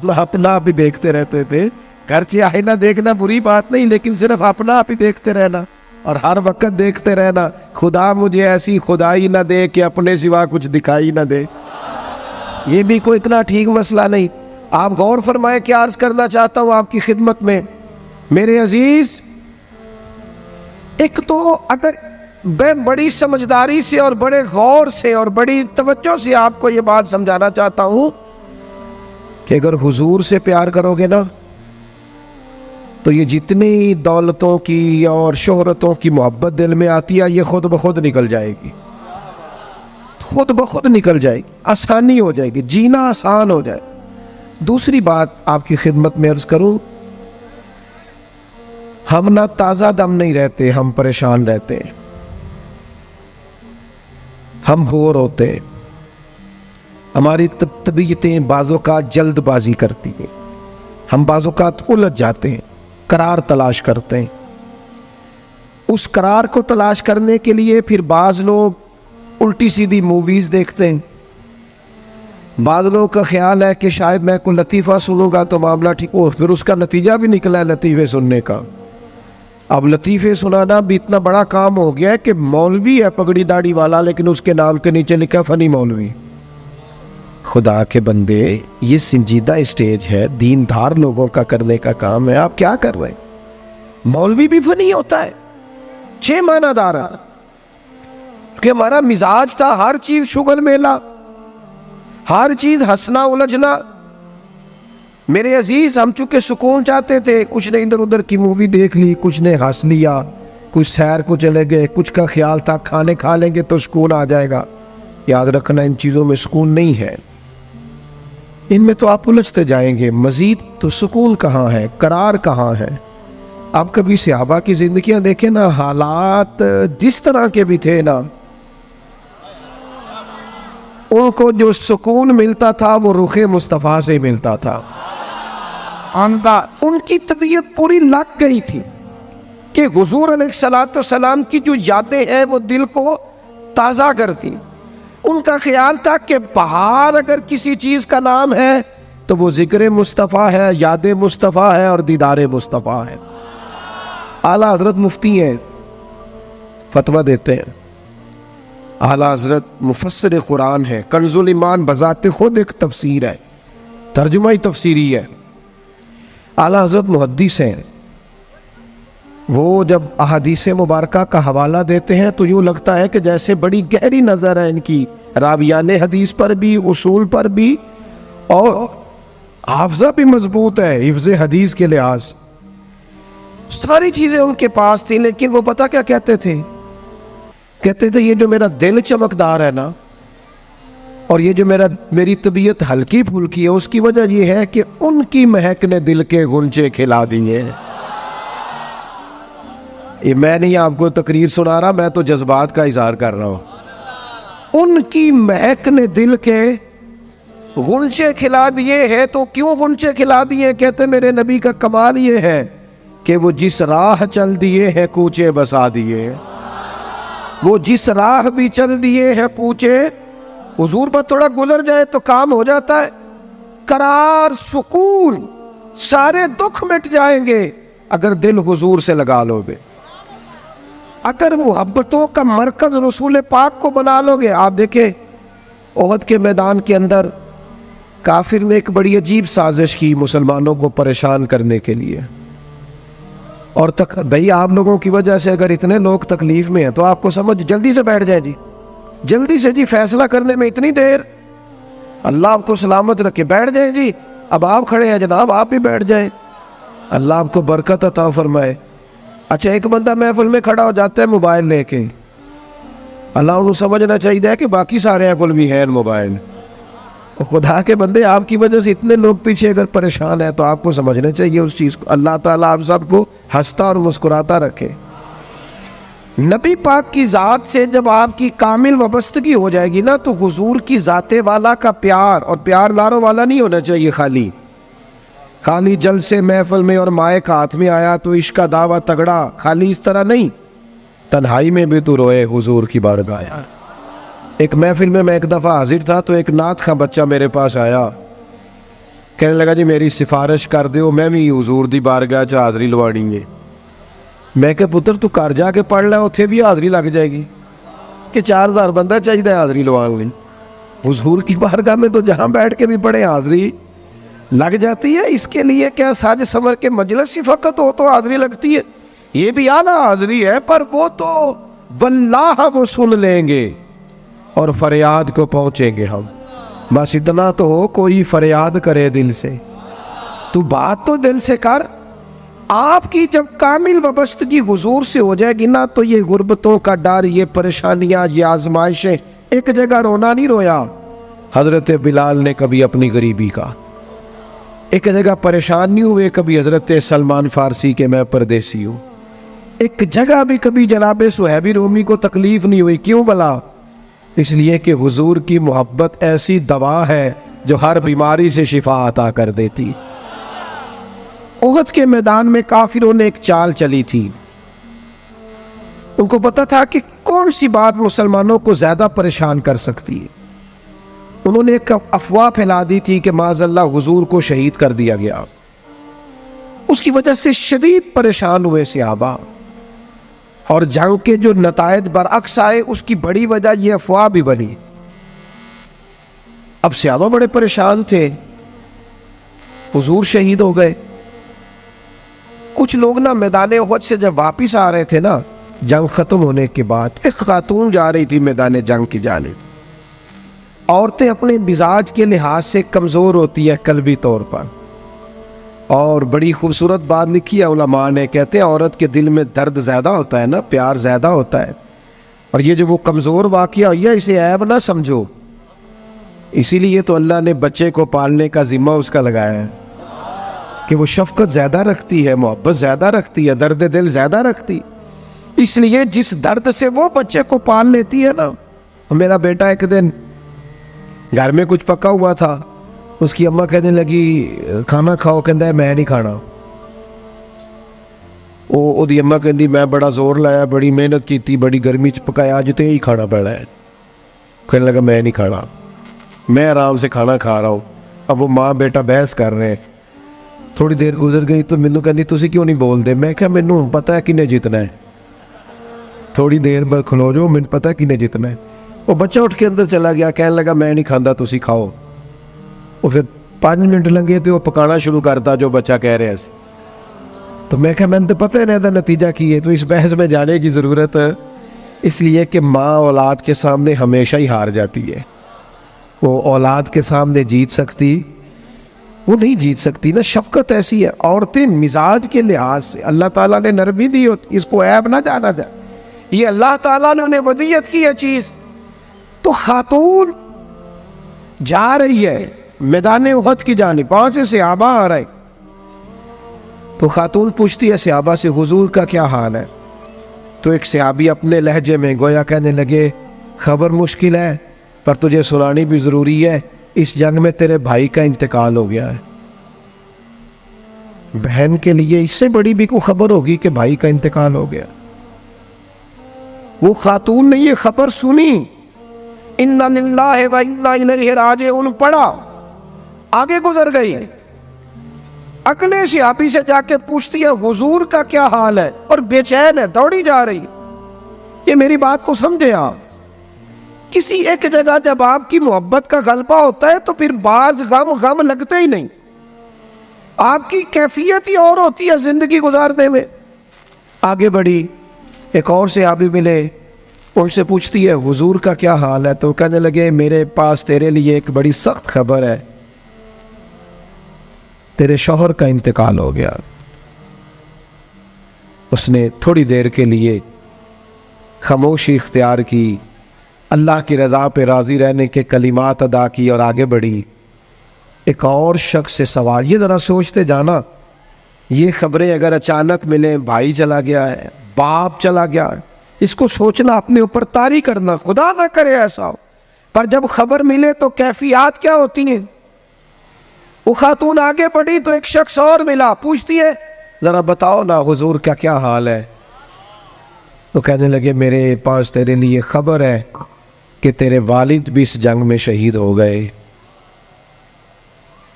अपना आप ही देखते रहते थे। घर चाहे ना देखना बुरी बात नहीं, लेकिन सिर्फ अपना आप ही देखते रहना और हर वक्त देखते रहना, खुदा मुझे ऐसी खुदाई ना दे कि अपने सिवा कुछ दिखाई ना दे। ये भी कोई इतना ठीक मसला नहीं। आप गौर फरमाए, क्या अर्ज करना चाहता हूँ आपकी खिदमत में मेरे अजीज। एक तो अगर मैं बड़ी समझदारी से और बड़े गौर से और बड़ी तवज्जो से आपको ये बात समझाना चाहता हूँ कि अगर हुजूर से प्यार करोगे ना, तो ये जितनी दौलतों की और शोहरतों की मोहब्बत दिल में आती है, ये खुद ब खुद निकल जाएगी, खुद ब खुद निकल जाएगी, आसानी हो जाएगी, जीना आसान हो जाए। दूसरी बात आपकी खिदमत में अर्ज करूं, हम ना ताज़ा दम नहीं रहते, हम परेशान रहते हैं, हम बोर होते हैं, हमारी तबीयतें बाज़ोकात जल्दबाजी करती हैं, हम बाज़ोकात उलझ जाते हैं, करार तलाश करते हैं। उस करार को तलाश करने के लिए फिर बाज़ लोग उल्टी सीधी मूवीज़ देखते हैं। बाज़ लोगों का ख्याल है कि शायद मैं कोई लतीफ़ा सुनूंगा तो मामला ठीक हो, फिर उसका नतीजा भी निकला है लतीफ़े सुनने का। अब लतीफ़े सुनाना भी इतना बड़ा काम हो गया है कि मौलवी है पगड़ी दाढ़ी वाला, लेकिन उसके नाम के नीचे लिखा फ़नी मौलवी। खुदा के बंदे, ये संजीदा स्टेज है, दीनदार लोगों का करने का काम है, आप क्या कर रहे हैं? मौलवी भी फनी होता है, 6 मानादार, कि हमारा मिजाज था हर चीज शुगल मेला, हर चीज हंसना उलझना। मेरे अजीज, हम चूंकि सुकून चाहते थे, कुछ ने इधर उधर की मूवी देख ली, कुछ ने हंस लिया, कुछ सैर को चले गए, कुछ का ख्याल था खाने खा लेंगे तो सुकून आ जाएगा। याद रखना, इन चीज़ों में सुकून नहीं है, इनमें तो आप उलझते जाएंगे। मजीद तो सुकून कहाँ है, करार कहाँ है? आप कभी सहाबा की जिंदगियां देखें ना, हालात जिस तरह के भी थे ना, उनको जो सुकून मिलता था वो रुखे मुस्तफ़ा से मिलता था। उनकी तबीयत पूरी लग गई थी कि हुजूर अलैहिस्सलाम की जो यादें हैं वो दिल को ताज़ा करती। उनका ख्याल था कि बाहर अगर किसी चीज़ का नाम है तो वो जिक्र मुस्तफ़ा है, याद मुस्तफ़ा है और दीदार मुस्तफ़ा है। आला हजरत मुफ्ती हैं, फतवा देते हैं। आला हजरत मुफस्सिर कुरान है, कंजुल ईमान बजाते खुद एक तफसीर है, तर्जुमा ही तफसीरी है। आला हजरत मुहद्दिस हैं, वो जब अहादीस मुबारका का हवाला देते हैं तो यूँ लगता है कि जैसे बड़ी गहरी नज़र है इनकी, रावियान हदीस पर भी, उसूल पर भी, और हाफजा भी मजबूत है हिफ्ज़ हदीस के लिहाज, सारी चीज़ें उनके पास थी। लेकिन वो पता क्या कहते थे? कहते थे ये जो मेरा दिल चमकदार है ना, और ये जो मेरी तबीयत हल्की फुल्की है, उसकी वजह यह है कि उनकी महक ने दिल के गुंजे खिला दिए। ये मैं नहीं आपको तकरीर सुना रहा, मैं तो जज्बात का इजहार कर रहा हूं। उनकी महक ने दिल के गुंचे खिला दिए हैं। तो क्यों गुंचे खिला दिए? कहते मेरे नबी का कमाल ये है कि वो जिस राह चल दिए हैं कूचे बसा दिए। वो जिस राह भी चल दिए हैं कूचे, हुजूर पर थोड़ा गुजर जाए तो काम हो जाता है। करार, सुकून, सारे दुख मिट जाएंगे अगर दिल हुजूर से लगा लोगे, अगर मुहब्बतों का मरकज रसूल पाक को बना लोगे। आप देखें ओहद के मैदान के अंदर काफिर ने एक बड़ी अजीब साजिश की मुसलमानों को परेशान करने के लिए। और भाई आप लोगों की वजह से अगर इतने लोग तकलीफ में हैं तो आपको समझ जल्दी से बैठ जाए जी, जल्दी से जी, फैसला करने में इतनी देर, अल्लाह आपको सलामत रखे, बैठ जाए जी। अब आप खड़े हैं जनाब, आप भी बैठ जाए, अल्लाह आपको बरकत अता फरमाए। अच्छा, एक बंदा महफिल में खड़ा हो जाता है मोबाइल लेके, अल्लाह उनको समझना चाहिए कि बाकी सारे कुल भी है मोबाइल। और खुदा के बंदे, आपकी वजह से इतने लोग पीछे अगर परेशान है तो आपको समझना चाहिए उस चीज़ को। अल्लाह ताला आप सबको हंसता और मुस्कुराता रखे। नबी पाक की ज़ात से जब आपकी कामिल वाबस्तगी हो जाएगी ना, तो हुजूर की ज़ाते वाला का प्यार, और प्यार लारों वाला नहीं होना चाहिए, खाली जल से महफिल में और माइक हाथ में आया तो इश्क का दावा तगड़ा, खाली इस तरह नहीं। तन्हाई में भी तो रोए हुजूर की बारगाह। एक महफिल में मैं एक दफ़ा हाजिर था तो एक नात का बच्चा मेरे पास आया, कहने लगा जी मेरी सिफारिश कर दो, मैं भी हुजूर दी बारगाह च हाज़री लवानी है। मैं क्या पुत्र तू घर जाके पढ़ लै, उत्थे भी हाज़री लग जाएगी कि 4000 बंदा चाहिए हाज़री लवाने लई। हुजूर की बारगाह में तो जहाँ बैठ के भी पढ़े हाज़री लग जाती है। इसके लिए क्या साज समर के मजलिस ही फ़कत हो तो हाज़री लगती है? ये भी आला हाज़री है, पर वो तो वल्लाह वो सुन लेंगे और फरियाद को पहुँचेंगे हम। बस इतना तो हो, कोई फरियाद करे दिल से, तू बात तो दिल से कर। आपकी जब कामिल वाबस्तगी हुजूर से हो जाएगी ना, तो ये गुर्बतों का डर, ये परेशानियाँ, ये आजमाइशें, एक जगह रोना नहीं रोया हज़रत बिलाल ने कभी अपनी गरीबी का, एक जगह परेशान नहीं हुए कभी हज़रत सलमान फ़ारसी के मैं परदेसी हूँ, एक जगह भी कभी जनाब सुहैबी रूमी को तकलीफ़ नहीं हुई। क्यों भला? इसलिए कि हुजूर की मोहब्बत ऐसी दवा है जो हर बीमारी से शिफा अता कर देती। उहद के मैदान में काफिरों ने एक चाल चली थी। उनको पता था कि कौन सी बात मुसलमानों को ज्यादा परेशान कर सकती है। उन्होंने एक अफवाह फैला दी थी कि माज़अल्लाह हुजूर को शहीद कर दिया गया। उसकी वजह से शदीद परेशान हुए सहाबा, और जंग के जो नतायज बरअक्स आए उसकी बड़ी वजह यह अफवाह भी बनी। अब सहाबा बड़े परेशान थे, हुजूर शहीद हो गए। कुछ लोग ना मैदान उहद से जब वापिस आ रहे थे ना, जंग खत्म होने के बाद, एक खातून जा रही थी मैदान जंग की जानिब। औरतें अपने मिजाज के लिहाज से कमज़ोर होती है कल्बी तौर पर, और बड़ी खूबसूरत बात लिखी है उलमा ने, कहते हैं औरत के दिल में दर्द ज़्यादा होता है ना, प्यार ज़्यादा होता है, और ये जो वो कमज़ोर वाक़या हुआ इसे ऐब ना समझो। इसीलिए तो अल्लाह ने बच्चे को पालने का ज़िम्मा उसका लगाया है कि वो शफ़क़त ज़्यादा रखती है, मोहब्बत ज़्यादा रखती है, दर्द दिल ज़्यादा रखती। इसलिए जिस दर्द से वो बच्चे को पाल लेती है ना। मेरा बेटा एक दिन घर में कुछ पका हुआ था, उसकी अम्मा कहने लगी खाना खाओ, कहता मैं नहीं खाना। ओदी अम्मा कहती मैं बड़ा जोर लाया, बड़ी मेहनत की, बड़ी गर्मी च पकाया, अज तो यही खाना पैना है। कहने लगा मैं नहीं खाना, मैं आराम से खाना खा रहा हूँ। अब वो माँ बेटा बहस कर रहे हैं। थोड़ी देर गुजर गई तो मैनू कहती तुसी क्यों नहीं बोलते? मैं क्या मैनू पता है किन्ने जीतना है, थोड़ी देर बाद खलो जाओ, मैनू पता है किन्ने जीतना है। वो बच्चा उठ के अंदर चला गया, कहने लगा मैं नहीं खाता, तुसी खाओ। वो फिर 5 मिनट लगे तो वो पकाना शुरू करता जो बच्चा कह रहा है। तो मैं क्या मैंने तो पता है ना इसका नतीजा की है, तो इस बहस में जाने की ज़रूरत है। इसलिए कि माँ औलाद के सामने हमेशा ही हार जाती है। वो औलाद के सामने जीत सकती, वो नहीं जीत सकती ना। शफकत ऐसी है। औरतें मिजाज के लिहाज से अल्लाह ताला ने नरमी दी होती, इसको ऐब ना जाना जाए, ये अल्लाह ताला ने उन्हें वदियत की है चीज़। तो खातून जा रही है मैदान उहद की जानिब, वहां से सहाबा आ रहे। तो खातून पूछती है सहाबा से हुजूर का क्या हाल है? तो एक सहाबी अपने लहजे में गोया कहने लगे खबर मुश्किल है, पर तुझे सुनानी भी ज़रूरी है। इस जंग में तेरे भाई का इंतकाल हो गया है। बहन के लिए इससे बड़ी भी कोई खबर होगी कि भाई का इंतकाल हो गया? वो खातून ने ये खबर सुनी, इन्ना लिल्लाहि व इन्ना इलैहि राजिऊन पढ़ा, आगे गुजर गई। अगले सहाबी से जाके पूछती है हुजूर का क्या हाल है, और बेचैन है, दौड़ी जा रही। ये मेरी बात को समझे आप। किसी एक जगह जब आपकी मोहब्बत का गलबा होता है तो फिर बाज गम लगते ही नहीं। आपकी कैफियत ही और होती है जिंदगी गुजारने में। आगे बढ़ी, एक और सहाबी मिले, उनसे पूछती है हुजूर का क्या हाल है? तो कहने लगे मेरे पास तेरे लिए एक बड़ी सख्त खबर है, तेरे शौहर का इंतकाल हो गया। उसने थोड़ी देर के लिए खामोशी इख्तियार की, अल्लाह की रज़ा पे राज़ी रहने के कलिमात अदा की और आगे बढ़ी। एक और शख्स से सवाल, ये ज़रा सोचते जाना, ये खबरें अगर अचानक मिले, भाई चला गया है, बाप चला गया है, इसको सोचना, अपने ऊपर तारी करना, खुदा ना करे ऐसा हो। पर जब खबर मिले तो कैफियत क्या होती है। वो खातून आगे बढ़ी तो एक शख्स और मिला, पूछती है ज़रा बताओ ना हुजूर का क्या हाल है? तो कहने लगे मेरे पास तेरे लिए खबर है कि तेरे वालिद भी इस जंग में शहीद हो गए।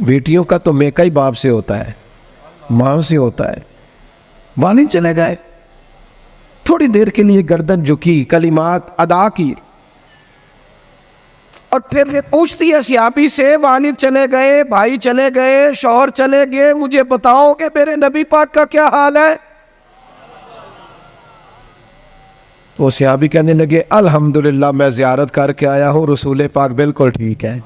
बेटियों का तो मेका ही बाप से होता है, माँ से होता है। वालिद चले गए, थोड़ी देर के लिए गर्दन झुकी, कलिमात अदा की, और फिर वे पूछती है सियाबी से, वालिद चले गए, भाई चले गए, शौहर चले गए, मुझे बताओ कि मेरे नबी पाक का क्या हाल है। तो सियाबी कहने लगे, अल्हम्दुलिल्लाह मैं ज़ियारत करके आया हूँ, रसूल पाक बिल्कुल ठीक है।